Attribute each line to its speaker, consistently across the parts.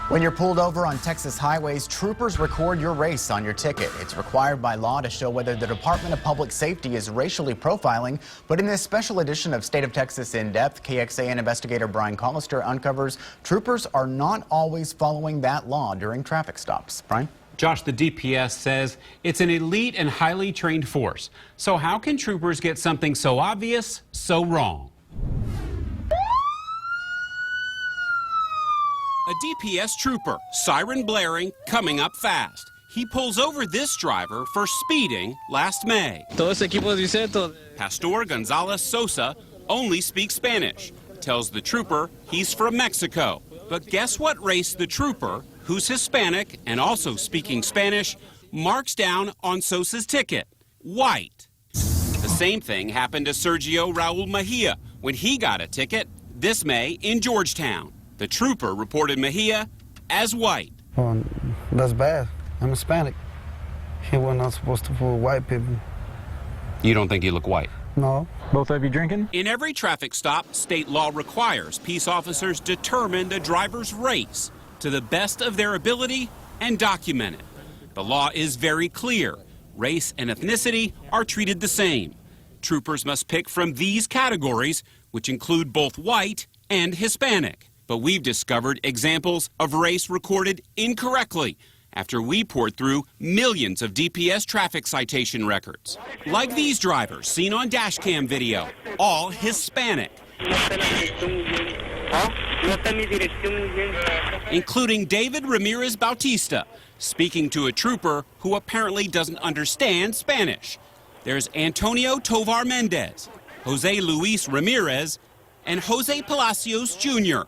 Speaker 1: When you're pulled over on Texas highways, troopers record your race on your ticket. It's required by law to show whether the Department of Public Safety is racially profiling. But in this special edition of State of Texas In Depth, KXAN investigator Brian Collister uncovers troopers are not always following that law during traffic stops. Brian?
Speaker 2: Josh, the DPS says it's an elite and highly trained force. So how can troopers get something so obvious so wrong? A DPS trooper, siren blaring, coming up fast. He pulls over this driver for speeding last May. Pastor Gonzalez Sosa only speaks Spanish, tells the trooper he's from Mexico. But guess what race the trooper, who's Hispanic and also speaking Spanish, marks down on Sosa's ticket? White. The same thing happened to Sergio Raul Mejia when he got a ticket this May in Georgetown. The trooper reported Mejia as white.
Speaker 3: Well, that's bad. I'm Hispanic. He was not supposed to fool white people.
Speaker 2: You don't think you look white?
Speaker 3: No.
Speaker 4: Both of you drinking?
Speaker 2: In every traffic stop, state law requires peace officers determine the driver's race to the best of their ability and document it. The law is very clear. Race and ethnicity are treated the same. Troopers must pick from these categories, which include both white and Hispanic. But we've discovered examples of race recorded incorrectly after we poured through millions of DPS traffic citation records. Like these drivers seen on dashcam video, all Hispanic, including David Ramirez Bautista, speaking to a trooper who apparently doesn't understand Spanish. There's Antonio Tovar Mendez, Jose Luis Ramirez, and Jose Palacios Jr.,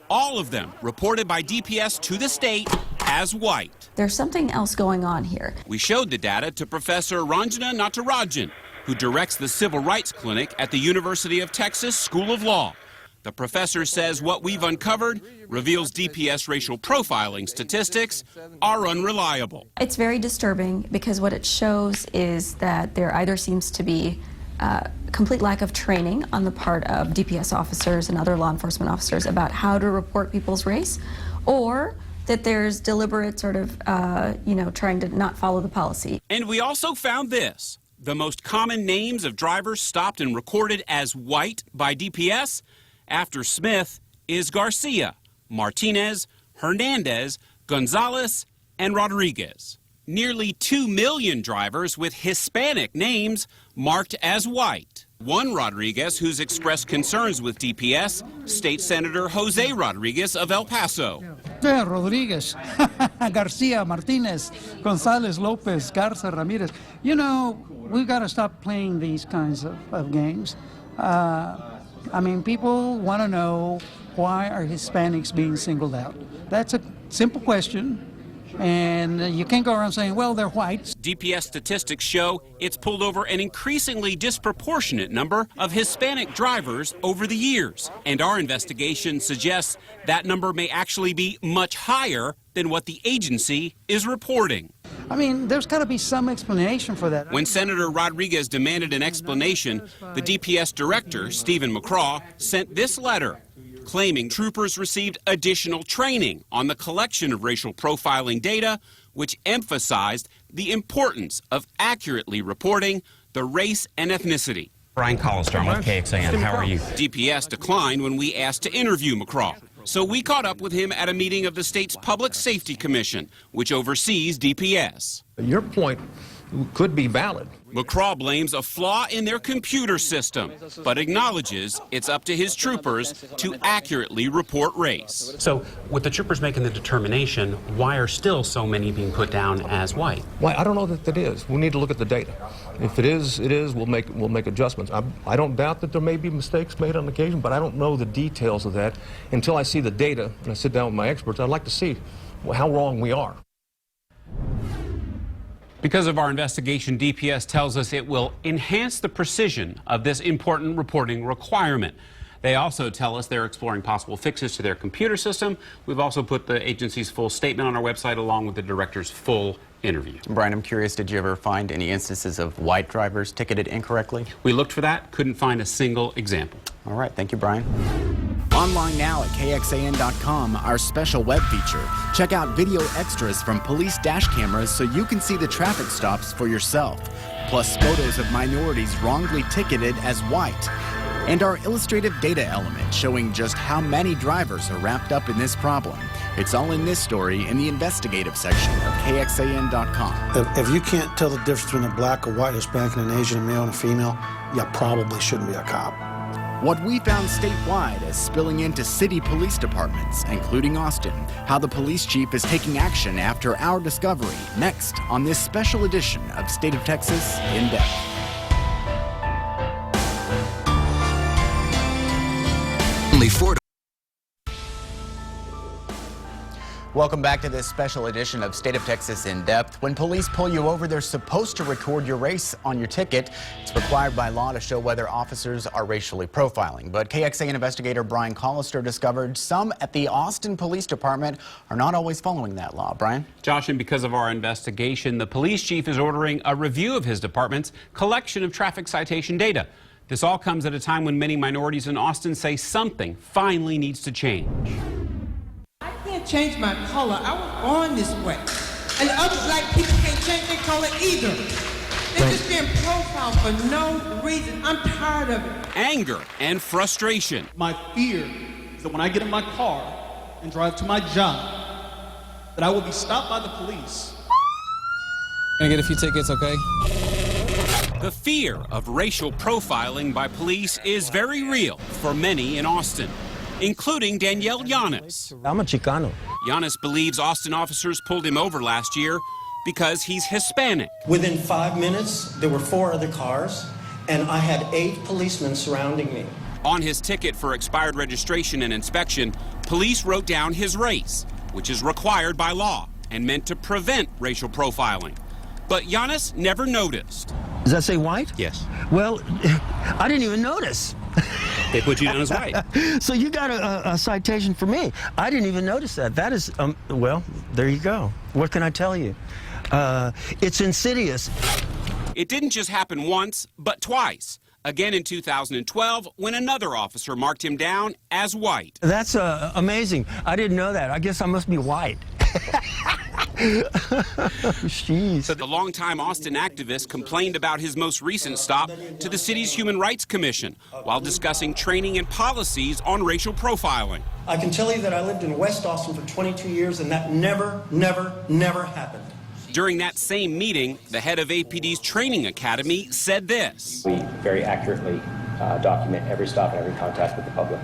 Speaker 2: all of them reported by DPS to the state as white.
Speaker 5: There's something else going on here.
Speaker 2: We showed the data to Professor Ranjana Natarajan, who directs the Civil Rights Clinic at the University of Texas School of Law. The professor says what we've uncovered reveals DPS racial profiling statistics are unreliable.
Speaker 5: It's very disturbing because what it shows is that there either seems to be complete lack of training on the part of DPS officers and other law enforcement officers about how to report people's race, or that there's deliberate sort of, trying to not follow the policy.
Speaker 2: And we also found this. The most common names of drivers stopped and recorded as white by DPS after Smith is Garcia, Martinez, Hernandez, Gonzalez, and Rodriguez. Nearly 2 million drivers with Hispanic names marked as white. One Rodriguez who's expressed concerns with DPS, State Senator Jose Rodriguez of El Paso.
Speaker 6: Rodriguez, Garcia, Martinez, Gonzalez, Lopez, Garza, Ramirez. You know, we've got to stop playing these kinds of games. People want to know, why are Hispanics being singled out? That's a simple question. And you can't go around saying, well, they're whites.
Speaker 2: DPS statistics show it's pulled over an increasingly disproportionate number of Hispanic drivers over the years. And our investigation suggests that number may actually be much higher than what the agency is reporting.
Speaker 6: There's got to be some explanation for that.
Speaker 2: When Senator Rodriguez demanded an explanation, the DPS director, Stephen McCraw, sent this letter claiming troopers received additional training on the collection of racial profiling data, which emphasized the importance of accurately reporting the race and ethnicity.
Speaker 7: Brian Collister, I'm with KXAN. How are you?
Speaker 2: DPS declined when we asked to interview McCraw, so we caught up with him at a meeting of the state's Public Safety Commission, which oversees DPS.
Speaker 8: Your point could be valid.
Speaker 2: McCraw blames a flaw in their computer system, but acknowledges it's up to his troopers to accurately report race.
Speaker 7: So, with the troopers making the determination, why are still so many being put down as white?
Speaker 8: Why? I don't know that is. We need to look at the data. If it is, it is. We'll make adjustments. I don't doubt that there may be mistakes made on occasion, but I don't know the details of that until I see the data and I sit down with my experts. I'd like to see how wrong we are.
Speaker 2: Because of our investigation, DPS tells us it will enhance the precision of this important reporting requirement. They also tell us they're exploring possible fixes to their computer system. We've also put the agency's full statement on our website along with the director's full interview.
Speaker 1: Brian, I'm curious, did you ever find any instances of white drivers ticketed incorrectly?
Speaker 2: We looked for that, couldn't find a single example.
Speaker 1: All right, thank you, Brian.
Speaker 2: On
Speaker 1: online now at KXAN.com, our special web feature. Check out video extras from police dash cameras so you can see the traffic stops for yourself. Plus photos of minorities wrongly ticketed as white. And our illustrative data element showing just how many drivers are wrapped up in this problem. It's all in this story in the investigative section of KXAN.com.
Speaker 3: If you can't tell the difference between a black, a white, Hispanic, and an Asian, a male, and a female, you probably shouldn't be a cop.
Speaker 1: What we found statewide is spilling into city police departments, including Austin. How the police chief is taking action after our discovery. Next on this special edition of State of Texas in Depth.
Speaker 4: Only 4.
Speaker 1: Welcome back to this special edition of State of Texas in Depth. When police pull you over, they're supposed to record your race on your ticket. It's required by law to show whether officers are racially profiling. But KXAN investigator Brian Collister discovered some at the Austin Police Department are not always following that law. Brian?
Speaker 7: Josh, and because of our investigation, the police chief is ordering a review of his department's collection of traffic citation data. This all comes at a time when many minorities in Austin say something finally needs to change.
Speaker 9: I can't change my color. I was born this way. And other black people can't change their color either. They're just being profiled for no reason. I'm tired of it.
Speaker 2: Anger and frustration.
Speaker 10: My fear is that when I get in my car and drive to my job, that I will be stopped by the police.
Speaker 11: Can I get a few tickets, okay?
Speaker 2: The fear of racial profiling by police is very real for many in Austin, including Danielle Yanis.
Speaker 12: I'm a Chicano.
Speaker 2: Yanis believes Austin officers pulled him over last year because he's Hispanic.
Speaker 13: Within 5 minutes, there were 4 other cars, and I had 8 policemen surrounding me.
Speaker 2: On his ticket for expired registration and inspection, police wrote down his race, which is required by law and meant to prevent racial profiling. But Yanis never noticed.
Speaker 12: Does that say white?
Speaker 2: Yes.
Speaker 12: Well, I didn't even notice.
Speaker 2: They put you down as white.
Speaker 12: So you got a citation for me. I didn't even notice that. That is, well, there you go. What can I tell you? It's insidious.
Speaker 2: It didn't just happen once, but twice. Again in 2012, when another officer marked him down as white.
Speaker 12: That's amazing. I didn't know that. I guess I must be white. Jeez.
Speaker 2: The longtime Austin activist complained about his most recent stop to the city's Human Rights Commission while discussing training and policies on racial profiling.
Speaker 13: I can tell you that I lived in West Austin for 22 years, and that never happened.
Speaker 2: During that same meeting, the head of APD's training academy said this.
Speaker 14: We very accurately document every stop and every contact with the public.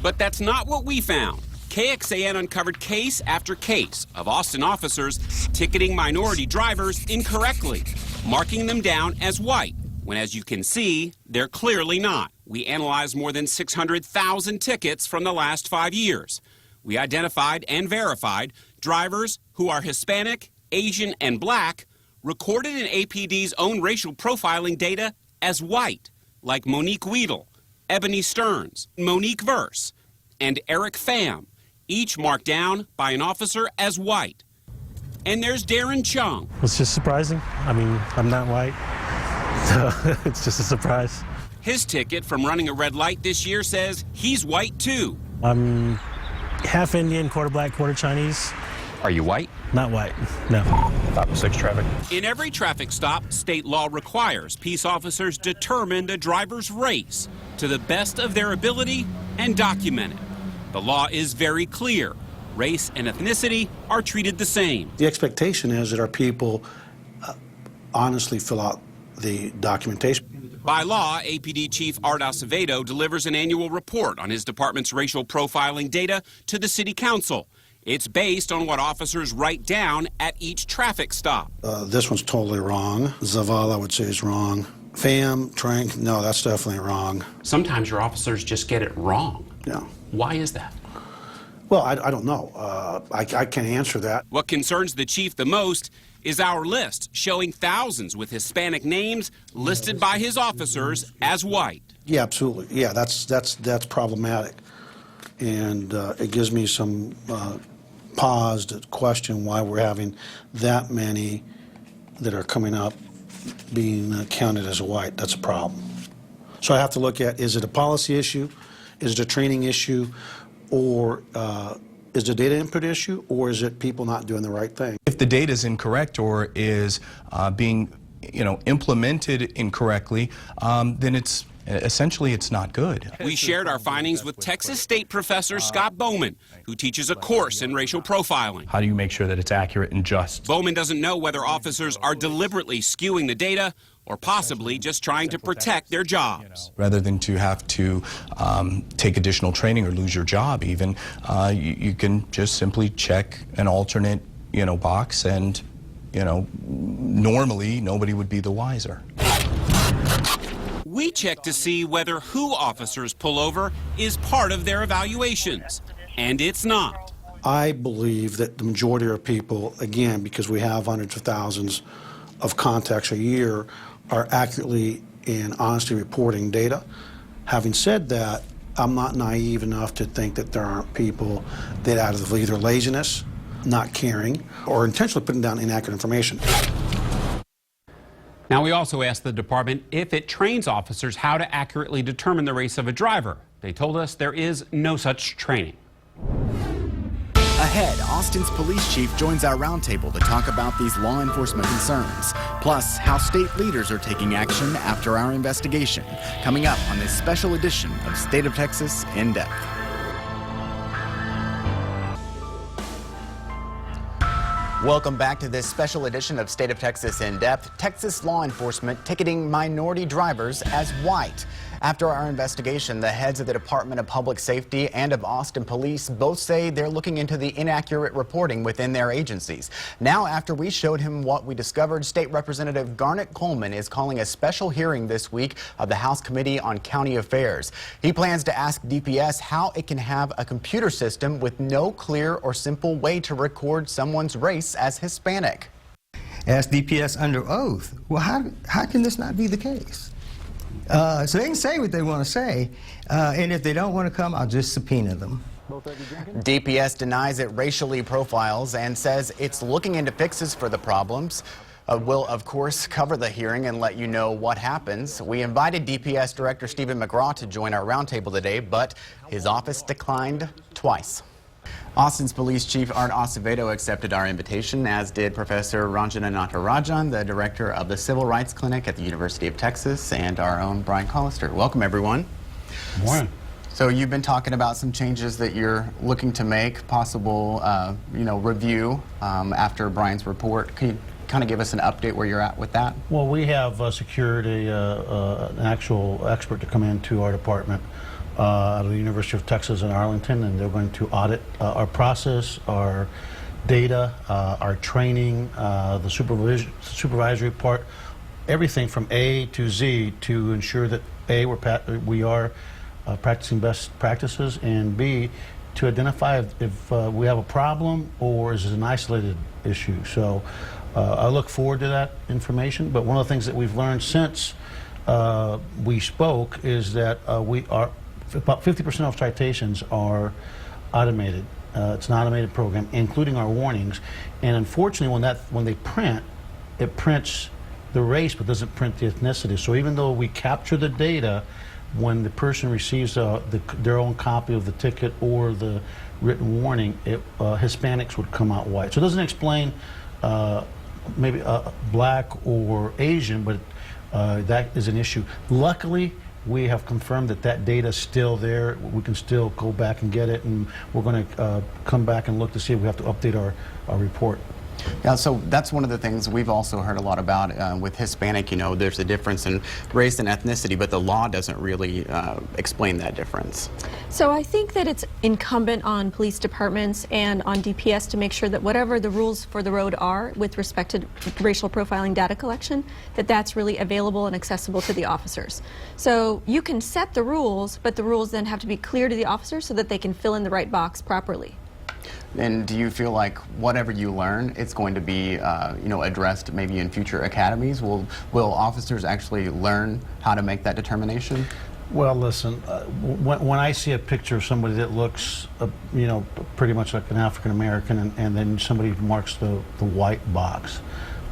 Speaker 2: But that's not what we found. KXAN uncovered case after case of Austin officers ticketing minority drivers incorrectly, marking them down as white, when, as you can see, they're clearly not. We analyzed more than 600,000 tickets from the last 5 years. We identified and verified drivers who are Hispanic, Asian, and black, recorded in APD's own racial profiling data as white, like Monique Weedle, Ebony Stearns, Monique Verse, and Eric Pham, each marked down by an officer as white. And there's Darren Chung.
Speaker 15: It's just surprising. I mean, I'm not white, so it's just a surprise.
Speaker 2: His ticket from running a red light this year says he's white too.
Speaker 15: I'm half Indian, quarter black, quarter Chinese.
Speaker 2: Are you white?
Speaker 15: Not white, no.
Speaker 2: I thought it was 6 traffic. In every traffic stop, state law requires peace officers determine the driver's race to the best of their ability and document it. The law is very clear. Race and ethnicity are treated the same.
Speaker 3: The expectation is that our people honestly fill out the documentation.
Speaker 2: By law, APD Chief Art Acevedo delivers an annual report on his department's racial profiling data to the City Council. It's based on what officers write down at each traffic stop.
Speaker 3: This one's totally wrong. Zavala, I would say, is wrong. Pham, Trank, no, that's definitely wrong.
Speaker 7: Sometimes your officers just get it wrong.
Speaker 3: Yeah.
Speaker 7: Why is that?
Speaker 3: Well, I don't know. I can't answer that.
Speaker 2: What concerns the chief the most is our list showing thousands with Hispanic names listed by his officers as white.
Speaker 3: Yeah, absolutely. Yeah, that's problematic. And it gives me some pause to question why we're having that many that are coming up being counted as white. That's a problem. So I have to look at, is it a policy issue? Is it a training issue, or is it a data input issue, or is it people not doing the right thing?
Speaker 16: If the data is incorrect or is being, implemented incorrectly, then it's essentially it's not good.
Speaker 2: We shared our findings with Texas State professor Scott Bowman, who teaches a course in racial profiling.
Speaker 15: How do you make sure that it's accurate and just?
Speaker 2: Bowman doesn't know whether officers are deliberately skewing the data or possibly just trying to protect their jobs.
Speaker 16: Rather than to have to take additional training or lose your job even, you can just simply check an alternate, box, and, normally nobody would be the wiser.
Speaker 2: We check to see whether who officers pull over is part of their evaluations, and it's not.
Speaker 3: I believe that the majority of people, again, because we have hundreds of thousands of contacts a year, are accurately and honestly reporting data. Having said that, I'm not naive enough to think that there aren't people that out of either laziness, not caring, or intentionally putting down inaccurate information.
Speaker 7: Now, we also asked the department if it trains officers how to accurately determine the race of a driver. They told us there is no such training.
Speaker 1: Ahead, Austin's police chief joins our roundtable to talk about these law enforcement concerns, plus how state leaders are taking action after our investigation. Coming up on this special edition of State of Texas In Depth. Welcome back to this special edition of State of Texas In Depth. Texas law enforcement ticketing minority drivers as white. After our investigation, the heads of the Department of Public Safety and of Austin Police both say they're looking into the inaccurate reporting within their agencies. Now, after we showed him what we discovered, State Representative Garnet Coleman is calling a special hearing this week of the House Committee on County Affairs. He plans to ask DPS how it can have a computer system with no clear or simple way to record someone's race as Hispanic.
Speaker 17: Ask DPS under oath. Well, how can this not be the case? So they can say what they want to say, and if they don't want to come, I'll just subpoena them.
Speaker 1: DPS denies it racially profiles and says it's looking into fixes for the problems. We'll, of course, cover the hearing and let you know what happens. We invited DPS Director Stephen McGraw to join our roundtable today, but his office declined twice. Austin's Police Chief Art Acevedo accepted our invitation, as did Professor Ranjana Natarajan, the director of the Civil Rights Clinic at the University of Texas, and our own Brian Collister. Welcome, everyone.
Speaker 3: Good morning.
Speaker 1: So you've been talking about some changes that you're looking to make, possible, review after Brian's report. Can you kind of give us an update where you're at with that?
Speaker 3: Well, we have secured an actual expert to come into our department out of the University of Texas in Arlington, and they're going to audit our process, our data, our training, the supervisory part, everything from A to Z, to ensure that A, we are practicing best practices, and B, to identify if we have a problem or is it an isolated issue. So I look forward to that information, but one of the things that we've learned since we spoke is that about 50% of citations are automated. It's an automated program, including our warnings. And unfortunately, when they print, it prints the race but doesn't print the ethnicity. So even though we capture the data, when the person receives their own copy of the ticket or the written warning, Hispanics would come out white. So it doesn't explain maybe black or Asian, but that is an issue. Luckily, we have confirmed that data is still there. We can still go back and get it, and we're going to come back and look to see if we have to update our report.
Speaker 1: Yeah, so that's one of the things we've also heard a lot about with Hispanic. There's a difference in race and ethnicity, but the law doesn't really explain that difference.
Speaker 18: So I think that it's incumbent on police departments and on DPS to make sure that whatever the rules for the road are with respect to racial profiling data collection, that's really available and accessible to the officers. So you can set the rules, but the rules then have to be clear to the officers so that they can fill in the right box properly.
Speaker 1: And do you feel like whatever you learn, it's going to be, addressed maybe in future academies? Will officers actually learn how to make that determination?
Speaker 3: Well, listen, when I see a picture of somebody that looks, pretty much like an African American, and then somebody marks the white box,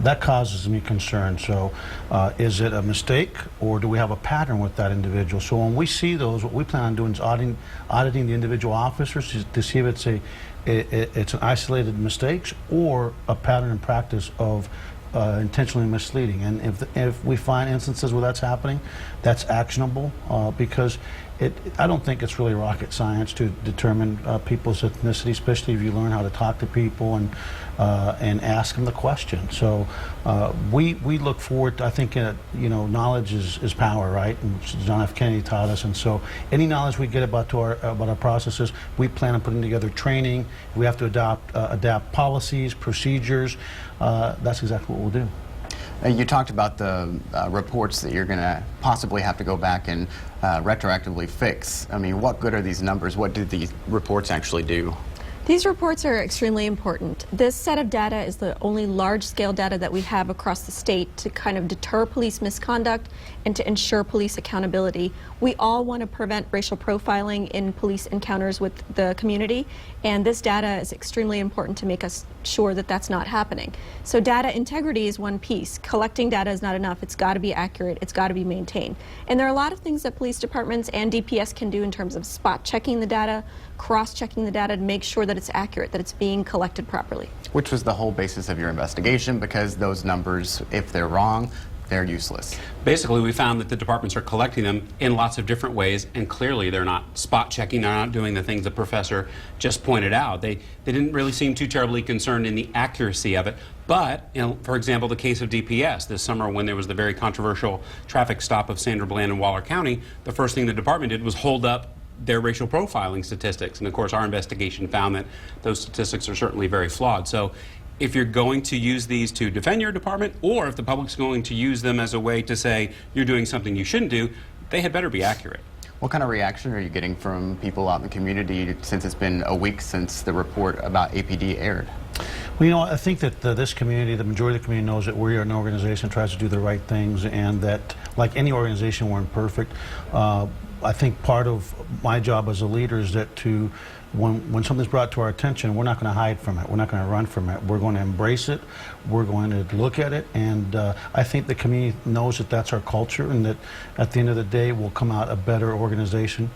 Speaker 3: that causes me concern. So is it a mistake, or do we have a pattern with that individual? So when we see those, what we plan on doing is auditing the individual officers to see if it's an isolated mistakes or a pattern in practice of intentionally misleading. And if we find instances where that's happening, that's actionable, because I don't think it's really rocket science to determine people's ethnicity, especially if you learn how to talk to people and ask them the question. So we look forward to, I think, knowledge is power, right? And John F. Kennedy taught us. And so any knowledge we get about our processes, we plan on putting together training. We have to adapt policies, procedures. That's exactly what we'll do.
Speaker 1: You talked about the reports that you're going to possibly have to go back and retroactively fix. I mean, what good are these numbers? What do these reports actually do?
Speaker 18: These reports are extremely important. This set of data is the only large-scale data that we have across the state to kind of deter police misconduct and to ensure police accountability. We all want to prevent racial profiling in police encounters with the community, and this data is extremely important to make us sure that that's not happening. So data integrity is one piece. Collecting data is not enough. It's got to be accurate. It's got to be maintained. And there are a lot of things that police departments and DPS can do in terms of spot checking the data, cross-checking the data to make sure that it's accurate, that it's being collected properly.
Speaker 1: Which was the whole basis of your investigation, because those numbers, if they're wrong, they're useless.
Speaker 7: Basically, we found that the departments are collecting them in lots of different ways, and clearly they're not spot checking, they're not doing the things the professor just pointed out. They didn't really seem too terribly concerned in the accuracy of it. But, for example, the case of DPS this summer, when there was the very controversial traffic stop of Sandra Bland in Waller County, the first thing the department did was hold up their racial profiling statistics. And of course, our investigation found that those statistics are certainly very flawed. So if you're going to use these to defend your department, or if the public's going to use them as a way to say you're doing something you shouldn't do, they had better be accurate.
Speaker 1: What kind of reaction are you getting from people out in the community since it's been a week since the report about APD aired?
Speaker 3: Well, I think that this community, the majority of the community, knows that we are an organization that tries to do the right things, and that, like any organization, we're imperfect. I think part of my job as a leader is that when something's brought to our attention, we're not going to hide from it. We're not going to run from it. We're going to embrace it. We're going to look at it. And I think the community knows that that's our culture, and that at the end of the day, we'll come out a better organization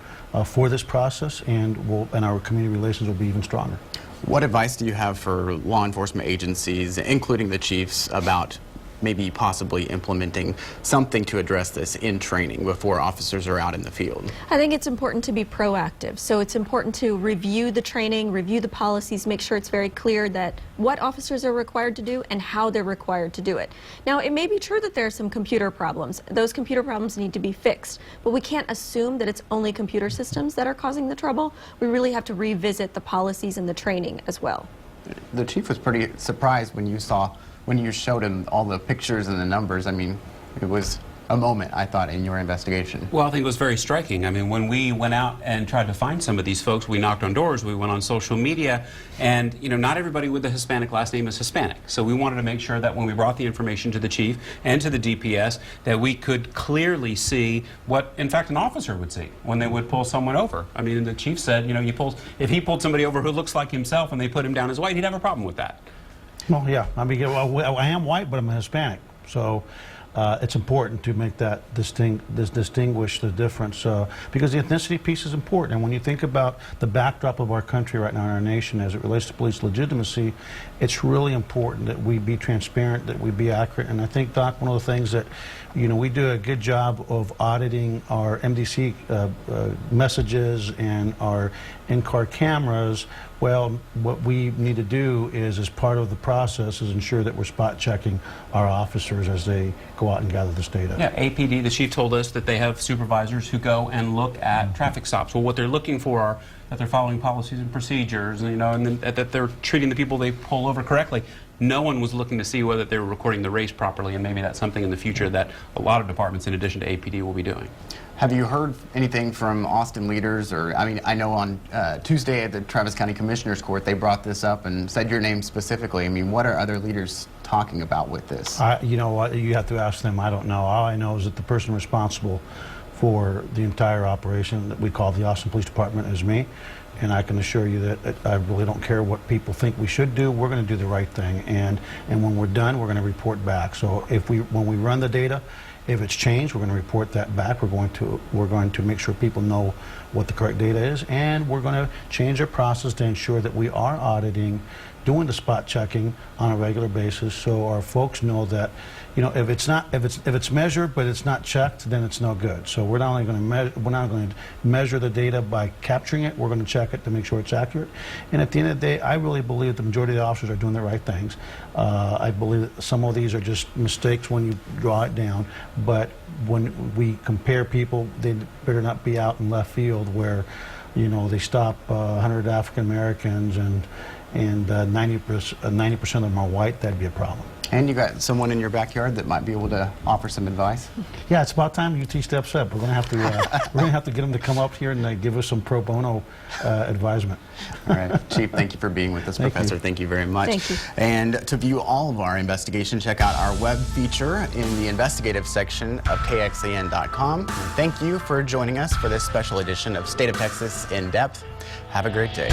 Speaker 3: for this process, and our community relations will be even stronger.
Speaker 1: What advice do you have for law enforcement agencies, including the chiefs, about maybe possibly implementing something to address this in training before officers are out in the field?
Speaker 18: I think it's important to be proactive. So it's important to review the training, review the policies, make sure it's very clear that what officers are required to do and how they're required to do it. Now, it may be true that there are some computer problems. Those computer problems need to be fixed, but we can't assume that it's only computer systems that are causing the trouble. We really have to revisit the policies and the training as well.
Speaker 1: The chief was pretty surprised when you showed him all the pictures and the numbers. I mean, it was a moment, I thought, in your investigation.
Speaker 7: Well, I think it was very striking. I mean, when we went out and tried to find some of these folks, we knocked on doors, we went on social media, and, not everybody with a Hispanic last name is Hispanic. So we wanted to make sure that when we brought the information to the chief and to the DPS, that we could clearly see what, in fact, an officer would see when they would pull someone over. I mean, the chief said, if he pulled somebody over who looks like himself and they put him down as white, he'd have a problem with that.
Speaker 3: Well, yeah. I mean, I am white, but I'm a Hispanic. So it's important to make that distinguish the difference, because the ethnicity piece is important. And when you think about the backdrop of our country right now in our nation as it relates to police legitimacy, it's really important that we be transparent, that we be accurate. And I think, Doc, one of the things that we do a good job of auditing our MDC messages and our in-car cameras. Well, what we need to do is, as part of the process, is ensure that we're spot checking our officers as they go out and gather this data.
Speaker 7: Yeah, APD, the chief told us that they have supervisors who go and look at traffic stops. Well, what they're looking for are that they're following policies and procedures, and then that they're treating the people they pull over correctly. No one was looking to see whether they were recording the race properly, and maybe that's something in the future that a lot of departments, in addition to APD, will be doing.
Speaker 1: Have you heard anything from Austin leaders? Or, I mean, I know on Tuesday at the Travis County Commissioner's Court, they brought this up and said your name specifically. I mean, what are other leaders talking about with this?
Speaker 3: You know what? You have to ask them. I don't know. All I know is that the person responsible for the entire operation that we call the Austin Police Department is me. And I can assure you that I really don't care what people think we should do. We're going to do the right thing, and when we're done, we're going to report back. So when we run the data, if it's changed, we're going to report that back. We're going to make sure people know what the correct data is, and we're going to change our process to ensure that we are auditing, doing the spot checking on a regular basis, so our folks know that, you know, if it's measured but it's not checked, then it's no good. So we're not only going to measure the data by capturing it, we're going to check it to make sure it's accurate. And at the end of the day, I really believe the majority of the officers are doing the right things. I believe that some of these are just mistakes when you draw it down, but when we compare people, they better not be out in left field where, you know, they stop 100 African Americans and 90% of them are white. That'd be a problem.
Speaker 1: And you got someone in your backyard that might be able to offer some advice?
Speaker 3: Yeah, it's about time UT steps up. We're going to have to get them to come up here and give us some pro bono advisement.
Speaker 1: All right, Chief, thank you for being with us. Professor, thank you very much.
Speaker 18: Thank you.
Speaker 1: And to view all of our investigation, check out our web feature in the investigative section of KXAN.com. And thank you for joining us for this special edition of State of Texas In Depth. Have a great day.